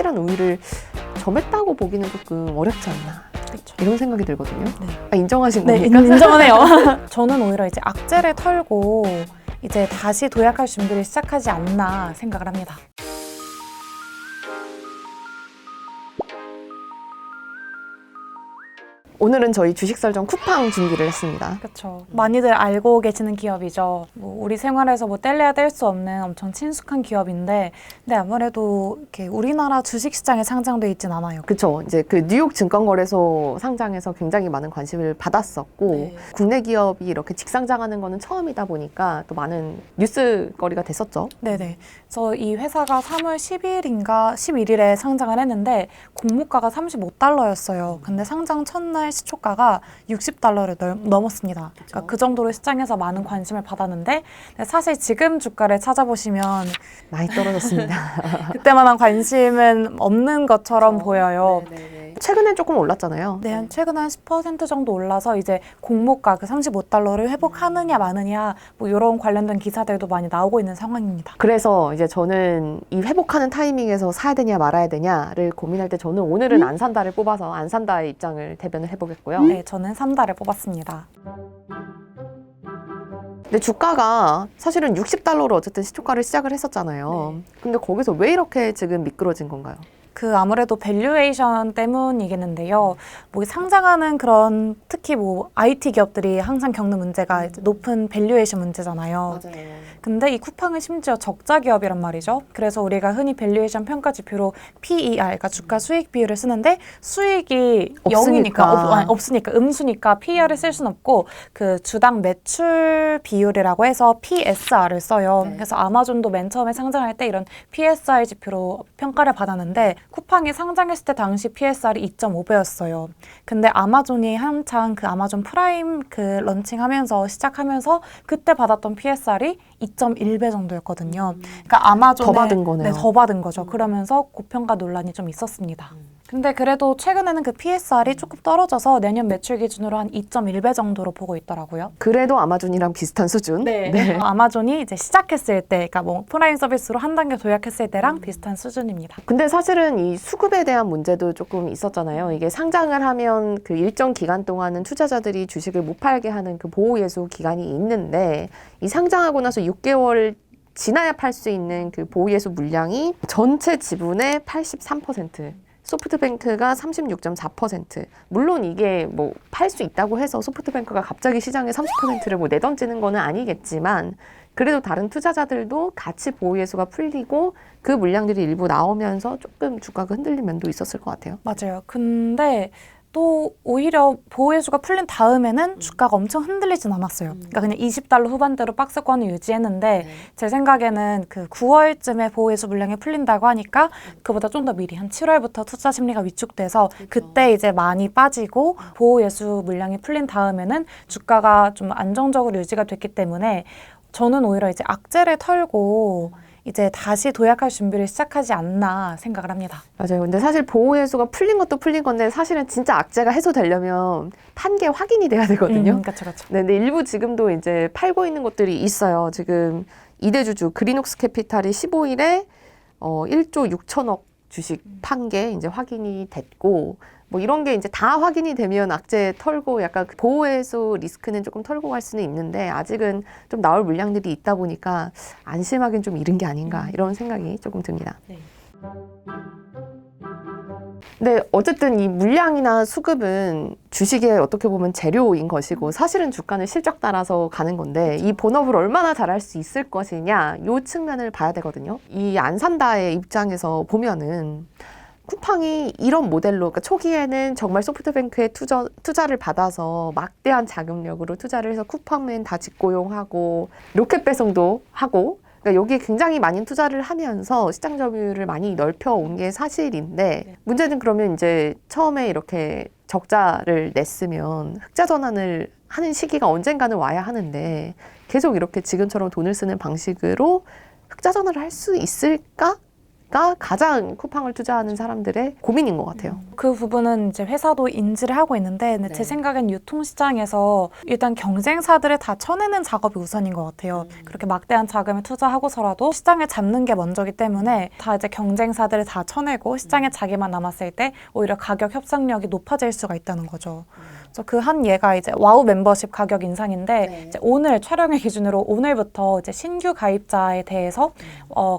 확실한 우위를 점했다고 보기는 조금 어렵지 않나. 그렇죠. 이런 생각이 들거든요. 네. 아, 인정하신 네, 겁니까? 인정하네요. 저는 오히려 이제 악재를 털고 이제 다시 도약할 준비를 시작하지 않나 생각을 합니다. 오늘은 저희 주식설정 쿠팡 준비를 했습니다. 그렇죠. 많이들 알고 계시는 기업이죠. 뭐 우리 생활에서 뭐 뗄래야 뗄 수 없는 엄청 친숙한 기업인데, 근데 아무래도 이렇게 우리나라 주식시장에 상장돼 있진 않아요. 그렇죠. 이제 그 뉴욕 증권거래소 상장에서 굉장히 많은 관심을 받았었고 네. 국내 기업이 이렇게 직상장하는 거는 처음이다 보니까 또 많은 뉴스거리가 됐었죠. 네네. 그래서 이 회사가 3월 10일인가 11일에 상장을 했는데 공모가가 35달러였어요. 근데 상장 첫날 시초가가 60달러를 넘었습니다. 그러니까 그 정도로 시장에서 많은 관심을 받았는데 사실 지금 주가를 찾아보시면 많이 떨어졌습니다. 그때만한 관심은 없는 것처럼 보여요. 최근엔 조금 올랐잖아요. 네, 최근 한 10% 정도 올라서 이제 공모가 그 35달러를 회복하느냐 마느냐 뭐 이런 관련된 기사들도 많이 나오고 있는 상황입니다. 그래서 이제 저는 이 회복하는 타이밍에서 사야 되냐 말아야 되냐를 고민할 때 저는 오늘은 안 산다를 뽑아서 안 산다의 입장을 대변을 해보겠고요. 네, 저는 3달을 뽑았습니다. 근데 주가가 사실은 60달러로 어쨌든 시초가를 시작을 했었잖아요. 근데 거기서 왜 이렇게 지금 미끄러진 건가요? 그 아무래도 밸류에이션 때문이겠는데요. 뭐 상장하는 그런 특히 뭐 IT 기업들이 항상 겪는 문제가 이제 높은 밸류에이션 문제잖아요. 맞아요. 근데 이 쿠팡은 심지어 적자 기업이란 말이죠. 그래서 우리가 흔히 밸류에이션 평가 지표로 PER, 그러니까 주가 수익 비율을 쓰는데 수익이 없으니까. 0이니까 없으니까 음수니까 PER을 쓸 수는 없고 그 주당 매출 비율이라고 해서 PSR을 써요. 네. 그래서 아마존도 맨 처음에 상장할 때 이런 PSR 지표로 평가를 받았는데 쿠팡이 상장했을 때 당시 PSR이 2.5배였어요. 근데 아마존이 한창 그 아마존 프라임 그 런칭하면서 시작하면서 그때 받았던 PSR이 2.1배 정도였거든요. 그러니까 아마존에 더 받은 거네요. 네, 더 받은 거죠. 그러면서 고평가 논란이 좀 있었습니다. 근데 그래도 최근에는 그 PSR이 조금 떨어져서 내년 매출 기준으로 한 2.1배 정도로 보고 있더라고요. 그래도 아마존이랑 비슷한 수준? 아마존이 이제 시작했을 때, 그러니까 뭐 프라임 서비스로 한 단계 도약했을 때랑 비슷한 수준입니다. 근데 사실은 이 수급에 대한 문제도 조금 있었잖아요. 이게 상장을 하면 그 일정 기간 동안은 투자자들이 주식을 못 팔게 하는 그 보호예수 기간이 있는데 이 상장하고 나서 6개월 지나야 팔 수 있는 그 보호예수 물량이 전체 지분의 83%. 소프트뱅크가 36.4%. 물론 이게 뭐 팔 수 있다고 해서 소프트뱅크가 갑자기 시장에 30%를 뭐 내던지는 거는 아니겠지만 그래도 다른 투자자들도 같이 보호예수가 풀리고 그 물량들이 일부 나오면서 조금 주가가 흔들린 면도 있었을 것 같아요. 맞아요. 근데 또 오히려 보호예수가 풀린 다음에는 주가가 엄청 흔들리진 않았어요. 그러니까 그냥 20달러 후반대로 박스권을 유지했는데 제 생각에는 그 9월쯤에 보호예수 물량이 풀린다고 하니까 그보다 좀 더 미리 한 7월부터 투자 심리가 위축돼서 그때 이제 많이 빠지고 보호예수 물량이 풀린 다음에는 주가가 좀 안정적으로 유지가 됐기 때문에 저는 오히려 이제 악재를 털고 이제 다시 도약할 준비를 시작하지 않나 생각을 합니다. 맞아요. 근데 사실 보호예수가 풀린 것도 풀린 건데 사실은 진짜 악재가 해소되려면 판 게 확인이 돼야 되거든요. 그렇죠. 네, 근데 일부 지금도 이제 팔고 있는 것들이 있어요. 지금 이대주주 그린옥스 캐피탈이 15일에 1조 6천억 주식 판 게 이제 확인이 됐고 뭐 이런 게 이제 다 확인이 되면 악재 털고 약간 보호예수 리스크는 조금 털고 갈 수는 있는데 아직은 좀 나올 물량들이 있다 보니까 안심하기는 좀 이른 게 아닌가 이런 생각이 조금 듭니다. 네. 근데 어쨌든 이 물량이나 수급은 주식의 어떻게 보면 재료인 것이고 사실은 주가는 실적 따라서 가는 건데 이 본업을 얼마나 잘할 수 있을 것이냐 이 측면을 봐야 되거든요. 이 안 산다의 입장에서 보면은 쿠팡이 이런 모델로, 그러니까 초기에는 정말 소프트뱅크의 투자를 받아서 막대한 자금력으로 투자를 해서 쿠팡맨 다 직고용하고 로켓 배송도 하고, 그러니까 여기에 굉장히 많은 투자를 하면서 시장 점유율을 많이 넓혀온 게 사실인데, 문제는 그러면 이제 처음에 이렇게 적자를 냈으면 흑자 전환을 하는 시기가 언젠가는 와야 하는데 계속 이렇게 지금처럼 돈을 쓰는 방식으로 흑자 전환을 할 수 있을까? 가 가장 쿠팡을 투자하는 사람들의 고민인 것 같아요. 그 부분은 이제 회사도 인지를 하고 있는데 근데 제 생각엔 유통시장에서 일단 경쟁사들을 다 쳐내는 작업이 우선인 것 같아요. 그렇게 막대한 자금을 투자하고서라도 시장을 잡는 게 먼저기 때문에 다 이제 경쟁사들을 다 쳐내고 시장에 자기만 남았을 때 오히려 가격 협상력이 높아질 수가 있다는 거죠. 그래서 그 한 예가 이제 와우 멤버십 가격 인상인데 이제 오늘 촬영일 기준으로 오늘부터 이제 신규 가입자에 대해서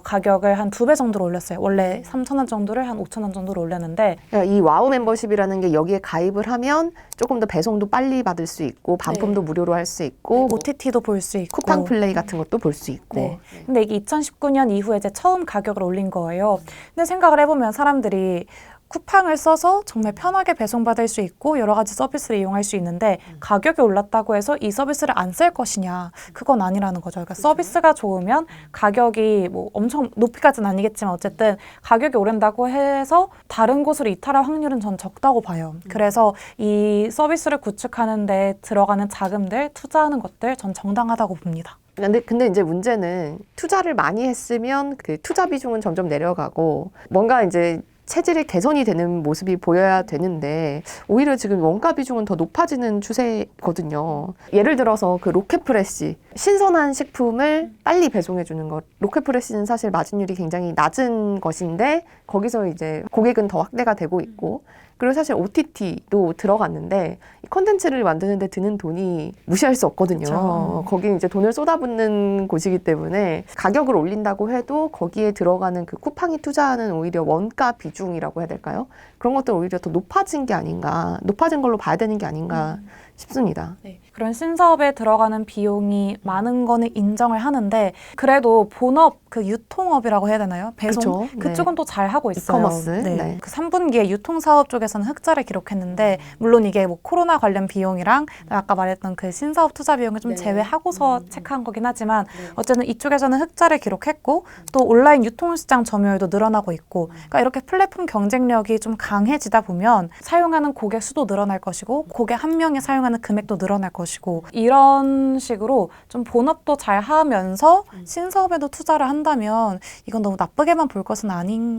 가격을 한 2배 정도로 올렸어요. 원래 3,000원 정도를 한 5,000원 정도로 올렸는데 이 와우 멤버십이라는 게 여기에 가입을 하면 조금 더 배송도 빨리 받을 수 있고 반품도 무료로 할 수 있고 OTT도 볼 수 있고 쿠팡 플레이 같은 것도 볼 수 있고 네. 근데 이게 2019년 이후에 이제 처음 가격을 올린 거예요. 근데 생각을 해보면 사람들이 쿠팡을 써서 정말 편하게 배송받을 수 있고 여러 가지 서비스를 이용할 수 있는데 가격이 올랐다고 해서 이 서비스를 안 쓸 것이냐 그건 아니라는 거죠. 그러니까 서비스가 좋으면 가격이 뭐 엄청 높이까지는 아니겠지만 어쨌든 가격이 오른다고 해서 다른 곳으로 이탈할 확률은 전 적다고 봐요. 그래서 이 서비스를 구축하는 데 들어가는 자금들, 투자하는 것들 전 정당하다고 봅니다. 근데 이제 문제는 투자를 많이 했으면 그 투자 비중은 점점 내려가고 뭔가 이제 체질의 개선이 되는 모습이 보여야 되는데 오히려 지금 원가 비중은 더 높아지는 추세거든요. 예를 들어서 그 로켓프레시 신선한 식품을 빨리 배송해 주는 것. 로켓프레시는 사실 마진율이 굉장히 낮은 것인데 거기서 이제 고객은 더 확대가 되고 있고 그리고 사실 OTT도 들어갔는데 이 콘텐츠를 만드는데 드는 돈이 무시할 수 없거든요. 그렇죠. 거기 이제 돈을 쏟아붓는 곳이기 때문에 가격을 올린다고 해도 거기에 들어가는 그 쿠팡이 투자하는 오히려 원가 비중이라고 해야 될까요? 그런 것들 오히려 더 높아진 게 아닌가, 높아진 걸로 봐야 되는 게 아닌가 싶습니다. 네. 그런 신사업에 들어가는 비용이 많은 거는 인정을 하는데 그래도 본업, 그 유통업이라고 해야 되나요? 배송? 그쵸? 그쪽은 또 잘 하고 있어요. 이커머스. 네. 그 3분기에 유통사업 쪽에서는 흑자를 기록했는데 물론 이게 뭐 코로나 관련 비용이랑 아까 말했던 그 신사업 투자 비용을 좀 제외하고서 체크한 거긴 하지만 어쨌든 이쪽에서는 흑자를 기록했고 또 온라인 유통시장 점유율도 늘어나고 있고 그러니까 이렇게 플랫폼 경쟁력이 좀 강해지다 보면 사용하는 고객 수도 늘어날 것이고 고객 한 명이 사용하는 금액도 늘어날 것이고 이런 식으로 좀 본업도 잘 하면서 신사업에도 투자를 한다면 이건 너무 나쁘게만 볼 것은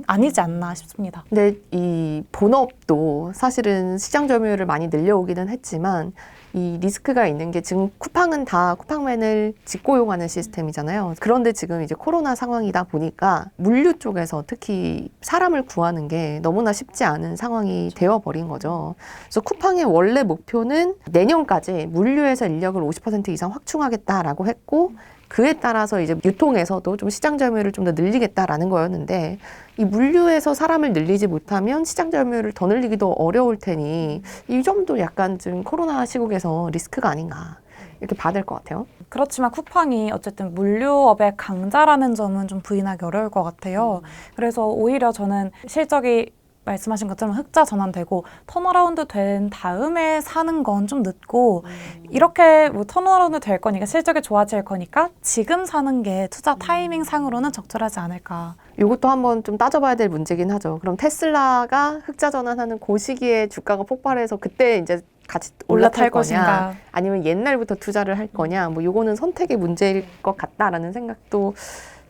아니지 않나 싶습니다. 근데 이 본업도 사실은 시장 점유율을 많이 늘려오기는 했지만 이 리스크가 있는 게 지금 쿠팡은 다 쿠팡맨을 직고용하는 시스템이잖아요. 그런데 지금 이제 코로나 상황이다 보니까 물류 쪽에서 특히 사람을 구하는 게 너무나 쉽지 않은 상황이 되어버린 거죠. 그래서 쿠팡의 원래 목표는 내년까지 물류에서 인력을 50% 이상 확충하겠다라고 했고 그에 따라서 이제 유통에서도 좀 시장 점유율을 좀 더 늘리겠다라는 거였는데 이 물류에서 사람을 늘리지 못하면 시장 점유율을 더 늘리기도 어려울 테니 이 점도 약간 좀 코로나 시국에서 리스크가 아닌가 이렇게 봐야 될 것 같아요. 그렇지만 쿠팡이 어쨌든 물류업의 강자라는 점은 좀 부인하기 어려울 것 같아요. 그래서 오히려 저는 실적이 말씀하신 것처럼 흑자 전환되고 턴어라운드 된 다음에 사는 건 좀 늦고 이렇게 뭐 턴어라운드 될 거니까 실적이 좋아질 거니까 지금 사는 게 투자 타이밍 상으로는 적절하지 않을까. 이것도 한번 좀 따져봐야 될 문제긴 하죠. 그럼 테슬라가 흑자 전환하는 그 시기에 주가가 폭발해서 그때 이제 같이 올라탈 거냐 아니면 옛날부터 투자를 할 거냐 뭐 요거는 선택의 문제일 것 같다라는 생각도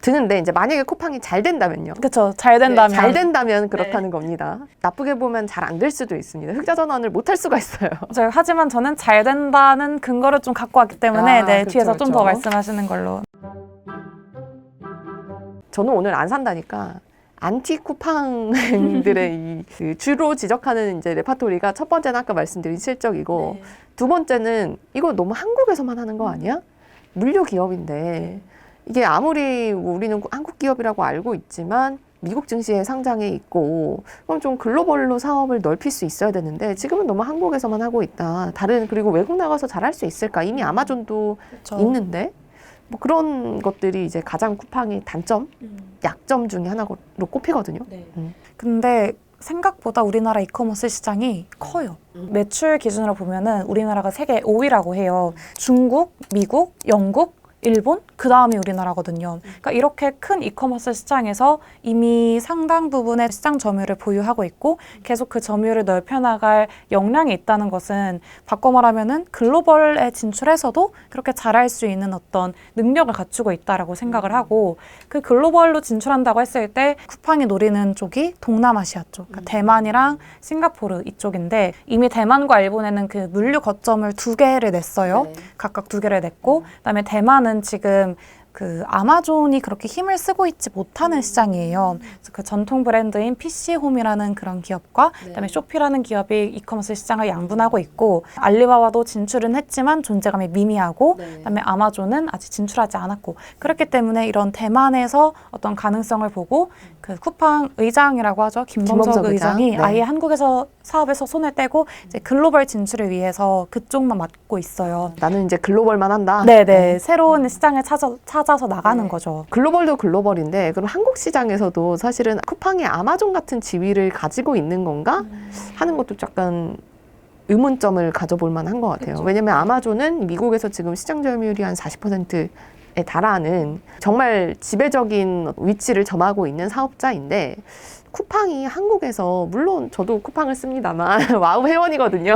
드는데 이제 만약에 쿠팡이 잘 된다면요. 그렇죠. 잘 된다면. 네, 잘 된다면 그렇다는 겁니다. 나쁘게 보면 잘 안 될 수도 있습니다. 흑자 전환을 못 할 수가 있어요. 하지만 저는 잘 된다는 근거를 좀 갖고 왔기 때문에 그렇죠, 뒤에서 좀 더 그렇죠. 말씀하시는 걸로. 저는 오늘 안 산다니까 안티 쿠팡들의 이 주로 지적하는 이제 레파토리가 첫 번째는 아까 말씀드린 실적이고 두 번째는 이거 너무 한국에서만 하는 거 아니야? 물류 기업인데 이게 아무리 우리는 한국 기업이라고 알고 있지만 미국 증시에 상장해 있고 그럼 좀 글로벌로 사업을 넓힐 수 있어야 되는데 지금은 너무 한국에서만 하고 있다. 그리고 외국 나가서 잘할 수 있을까? 이미 아마존도 그렇죠. 있는데 뭐 그런 것들이 이제 가장 쿠팡의 단점, 약점 중에 하나로 꼽히거든요. 근데 생각보다 우리나라 이커머스 시장이 커요. 매출 기준으로 보면은 우리나라가 세계 5위라고 해요. 중국, 미국, 영국 일본, 그 다음이 우리나라거든요. 그러니까 이렇게 큰 이커머스 시장에서 이미 상당 부분의 시장 점유율을 보유하고 있고 계속 그 점유율을 넓혀나갈 역량이 있다는 것은 바꿔 말하면은 글로벌에 진출해서도 그렇게 잘할 수 있는 어떤 능력을 갖추고 있다라고 생각을 하고 그 글로벌로 진출한다고 했을 때 쿠팡이 노리는 쪽이 동남아시아 쪽, 그러니까 대만이랑 싱가포르 이쪽인데 이미 대만과 일본에는 그 물류 거점을 2개를 냈어요. 네. 각각 2개를 냈고 그다음에 대만은 지금 그 아마존이 그렇게 힘을 쓰고 있지 못하는 시장이에요. 그래서 그 전통 브랜드인 PC홈이라는 그런 기업과 그다음에 쇼피라는 기업이 이커머스 시장을 양분하고 있고 알리바바도 진출은 했지만 존재감이 미미하고 그다음에 아마존은 아직 진출하지 않았고 그렇기 때문에 이런 대만에서 어떤 가능성을 보고 그 쿠팡 의장이라고 하죠. 김범석 의장이 네. 아예 한국에서 사업에서 손을 떼고 이제 글로벌 진출을 위해서 그쪽만 맡고 있어요. 나는 이제 글로벌만 한다. 네네. 새로운 시장을 찾아서 나가는 네. 거죠. 글로벌도 글로벌인데 그럼 한국 시장에서도 사실은 쿠팡이 아마존 같은 지위를 가지고 있는 건가 하는 것도 약간 의문점을 가져볼 만한 것 같아요. 그쵸. 왜냐면 아마존은 미국에서 지금 시장 점유율이 한 40%에 달하는 정말 지배적인 위치를 점하고 있는 사업자인데 쿠팡이 한국에서 물론 저도 쿠팡을 씁니다만 와우 회원이거든요.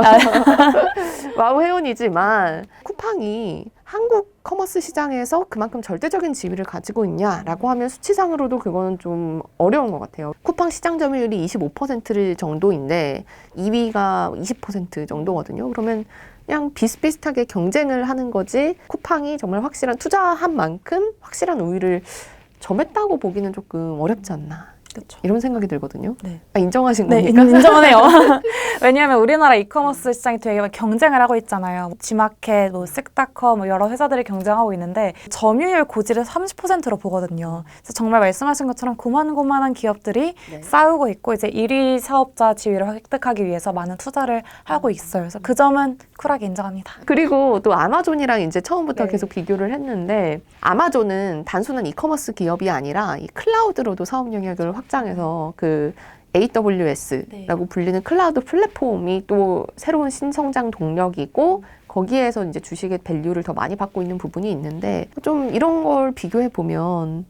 와우 회원이지만 쿠팡이 한국 커머스 시장에서 그만큼 절대적인 지위를 가지고 있냐라고 하면 수치상으로도 그거는 좀 어려운 것 같아요. 쿠팡 시장 점유율이 25% 정도인데 2위가 20% 정도거든요. 그러면 그냥 비슷비슷하게 경쟁을 하는 거지 쿠팡이 정말 확실한 투자한 만큼 확실한 우위를 점했다고 보기는 조금 어렵지 않나. 그렇죠. 이런 생각이 들거든요. 네. 아, 인정하신 네, 겁니까? 인정하네요. 왜냐하면 우리나라 이커머스 시장이 되게 경쟁을 하고 있잖아요. 지마켓, 뭐 쓱닷컴, 뭐 여러 회사들이 경쟁하고 있는데 점유율 고지를 30%로 보거든요. 그래서 정말 말씀하신 것처럼 고만고만한 기업들이 네. 싸우고 있고 이제 1위 사업자 지위를 획득하기 위해서 많은 투자를 하고 있어요. 그래서 그 점은 쿨하게 인정합니다. 그리고 또 아마존이랑 이제 처음부터 네. 계속 비교를 했는데 아마존은 단순한 이커머스 기업이 아니라 이 클라우드로도 사업 영역을 확장해서 그 AWS라고 불리는 클라우드 플랫폼이 또 새로운 신성장 동력이고 거기에서 이제 주식의 밸류를 더 많이 받고 있는 부분이 있는데 좀 이런 걸 비교해 보면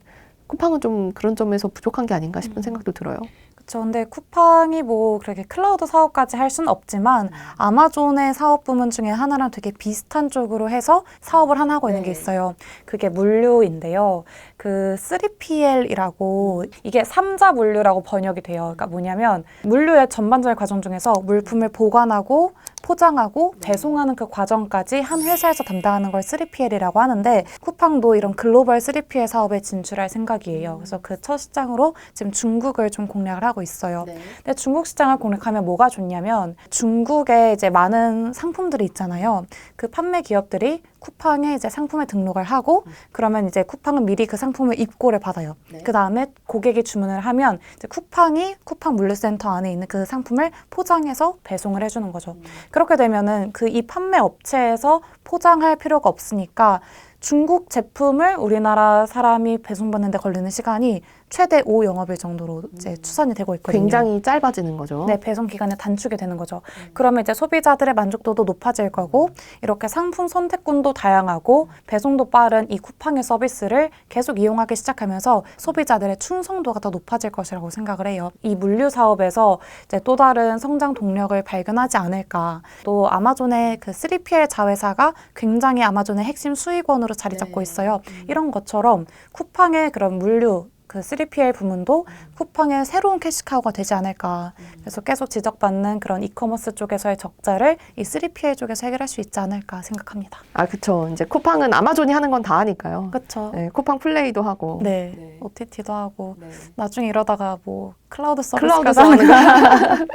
쿠팡은 좀 그런 점에서 부족한 게 아닌가 싶은 생각도 들어요. 그렇죠. 근데 쿠팡이 뭐 그렇게 클라우드 사업까지 할 수는 없지만 아마존의 사업 부문 중에 하나랑 되게 비슷한 쪽으로 해서 사업을 하나 하고 있는 게 있어요. 그게 물류인데요. 그 3PL이라고 이게 3자 물류라고 번역이 돼요. 그러니까 뭐냐면 물류의 전반적인 과정 중에서 물품을 보관하고 포장하고 배송하는 그 과정까지 한 회사에서 담당하는 걸 3PL이라고 하는데 쿠팡도 이런 글로벌 3PL 사업에 진출할 생각이에요. 그래서 그 첫 시장으로 지금 중국을 좀 공략을 하고 있어요. 근데 중국 시장을 공략하면 뭐가 좋냐면 중국에 이제 많은 상품들이 있잖아요. 그 판매 기업들이 쿠팡에 이제 상품에 등록을 하고 그러면 이제 쿠팡은 미리 그 상품을 입고를 받아요. 그 다음에 고객이 주문을 하면 이제 쿠팡이 쿠팡 물류센터 안에 있는 그 상품을 포장해서 배송을 해주는 거죠. 그렇게 되면은 그 이 판매 업체에서 포장할 필요가 없으니까 중국 제품을 우리나라 사람이 배송받는 데 걸리는 시간이 최대 5영업일 정도로 이제 추산이 되고 있거든요. 굉장히 짧아지는 거죠. 네, 배송 기간이 단축이 되는 거죠. 그러면 이제 소비자들의 만족도도 높아질 거고 이렇게 상품 선택권도 다양하고 배송도 빠른 이 쿠팡의 서비스를 계속 이용하기 시작하면서 소비자들의 충성도가 더 높아질 것이라고 생각을 해요. 이 물류 사업에서 이제 또 다른 성장 동력을 발견하지 않을까. 또 아마존의 그 3PL 자회사가 굉장히 아마존의 핵심 수익원으로 자리 잡고 있어요. 이런 것처럼 쿠팡의 그런 물류 그 3PL 부문도 쿠팡의 새로운 캐시카우가 되지 않을까. 그래서 계속 지적받는 그런 이커머스 쪽에서의 적자를 이 3PL 쪽에서 해결할 수 있지 않을까 생각합니다. 아, 그쵸. 이제 쿠팡은 아마존이 하는 건 다 하니까요. 그렇죠. 네, 쿠팡 플레이도 하고. 네. OTT도 하고 나중에 이러다가 뭐 클라우드 클라우드 서비스까지 하는 서비스. 거.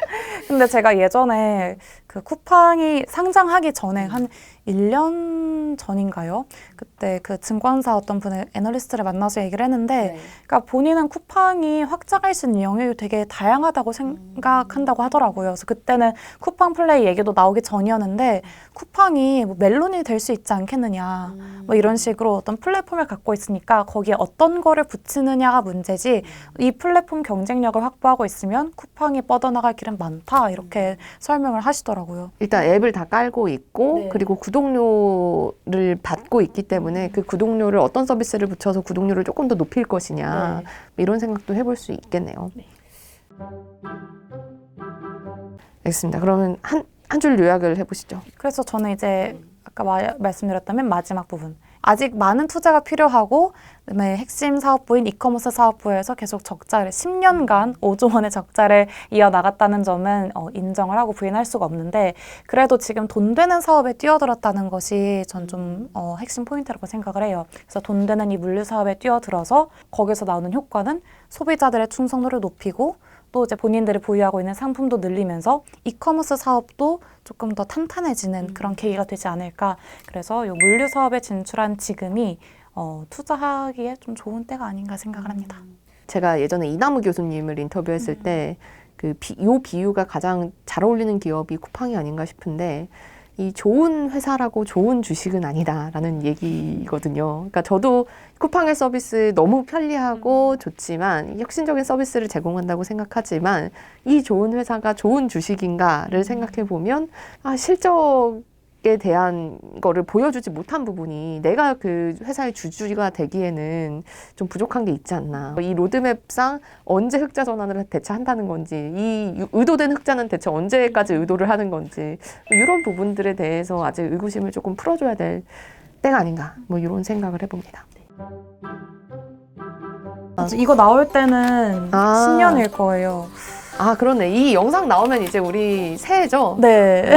근데 제가 예전에 그 쿠팡이 상장하기 전에 한 1년 전인가요? 그때 그 증권사 어떤 분의 애널리스트를 만나서 얘기를 했는데 그러니까 본인은 쿠팡이 확장할 수 있는 영역이 되게 다양하다고 생각한다고 하더라고요. 그래서 그때는 쿠팡 플레이 얘기도 나오기 전이었는데 쿠팡이 뭐 멜론이 될 수 있지 않겠느냐 뭐 이런 식으로 어떤 플랫폼을 갖고 있으니까 거기에 어떤 거를 붙이느냐가 문제지 이 플랫폼 경쟁력을 확보하고 있으면 쿠팡이 뻗어나갈 길은 많다 이렇게 설명을 하시더라고요. 하더라고요. 일단 앱을 다 깔고 있고 네. 그리고 구독료를 받고 있기 때문에 그 구독료를 어떤 서비스를 붙여서 구독료를 조금 더 높일 것이냐 네. 이런 생각도 해볼 수 있겠네요. 네. 알겠습니다. 그러면 한 줄 요약을 해보시죠. 그래서 저는 이제 아까 말씀드렸다면 마지막 부분. 아직 많은 투자가 필요하고 그다음에 핵심 사업부인 이커머스 사업부에서 계속 적자를 10년간 5조 원의 적자를 이어나갔다는 점은 인정을 하고 부인할 수가 없는데 그래도 지금 돈 되는 사업에 뛰어들었다는 것이 전 좀 핵심 포인트라고 생각을 해요. 그래서 돈 되는 이 물류 사업에 뛰어들어서 거기서 나오는 효과는 소비자들의 충성도를 높이고 또 이제 본인들이 보유하고 있는 상품도 늘리면서 이커머스 사업도 조금 더 탄탄해지는 그런 계기가 되지 않을까. 그래서 이 물류 사업에 진출한 지금이 투자하기에 좀 좋은 때가 아닌가 생각을 합니다. 제가 예전에 이나무 교수님을 인터뷰했을 때 요 비유가 가장 잘 어울리는 기업이 쿠팡이 아닌가 싶은데 이 좋은 회사라고 좋은 주식은 아니다라는 얘기거든요. 그러니까 저도 쿠팡의 서비스 너무 편리하고 좋지만 혁신적인 서비스를 제공한다고 생각하지만 이 좋은 회사가 좋은 주식인가를 생각해 보면 실적에 대한 거를 보여주지 못한 부분이 내가 그 회사의 주주가 되기에는 좀 부족한 게 있지 않나. 이 로드맵상 언제 흑자 전환을 대체 한다는 건지, 이 의도된 흑자는 대체 언제까지 의도를 하는 건지, 이런 부분들에 대해서 아직 의구심을 조금 풀어줘야 될 때가 아닌가. 뭐 이런 생각을 해봅니다. 이거 나올 때는 신년일 거예요. 아, 그러네. 이 영상 나오면 이제 우리 새해죠? 네.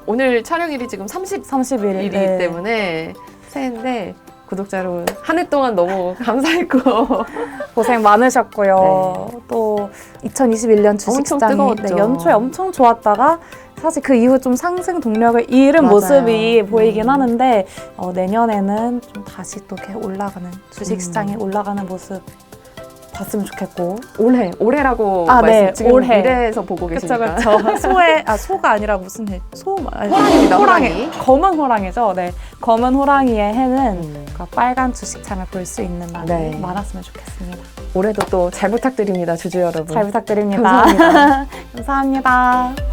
오늘 촬영일이 지금 31일. 일이기 때문에 새해인데 구독자 여러분 한 해 동안 너무 감사했고 고생 많으셨고요. 또 2021년 주식시장이 뜨거웠죠. 연초에 엄청 좋았다가 사실 그 이후 좀 상승 동력을 잃은 맞아요. 모습이 보이긴 하는데 내년에는 좀 다시 또 이렇게 올라가는 주식시장이 올라가는 모습 봤으면 좋겠고 올해라고 네, 지금 올해. 미래에서 보고 계시니까 그쵸. 소가 아니라 무슨 해? 호랑이입니다. 호랑이. 검은 호랑이죠. 네, 검은 호랑이의 해는 빨간 주식창을 볼 수 있는 날이 네. 많았으면 좋겠습니다. 올해도 또 잘 부탁드립니다, 주주 여러분. 잘 부탁드립니다. 감사합니다. 감사합니다.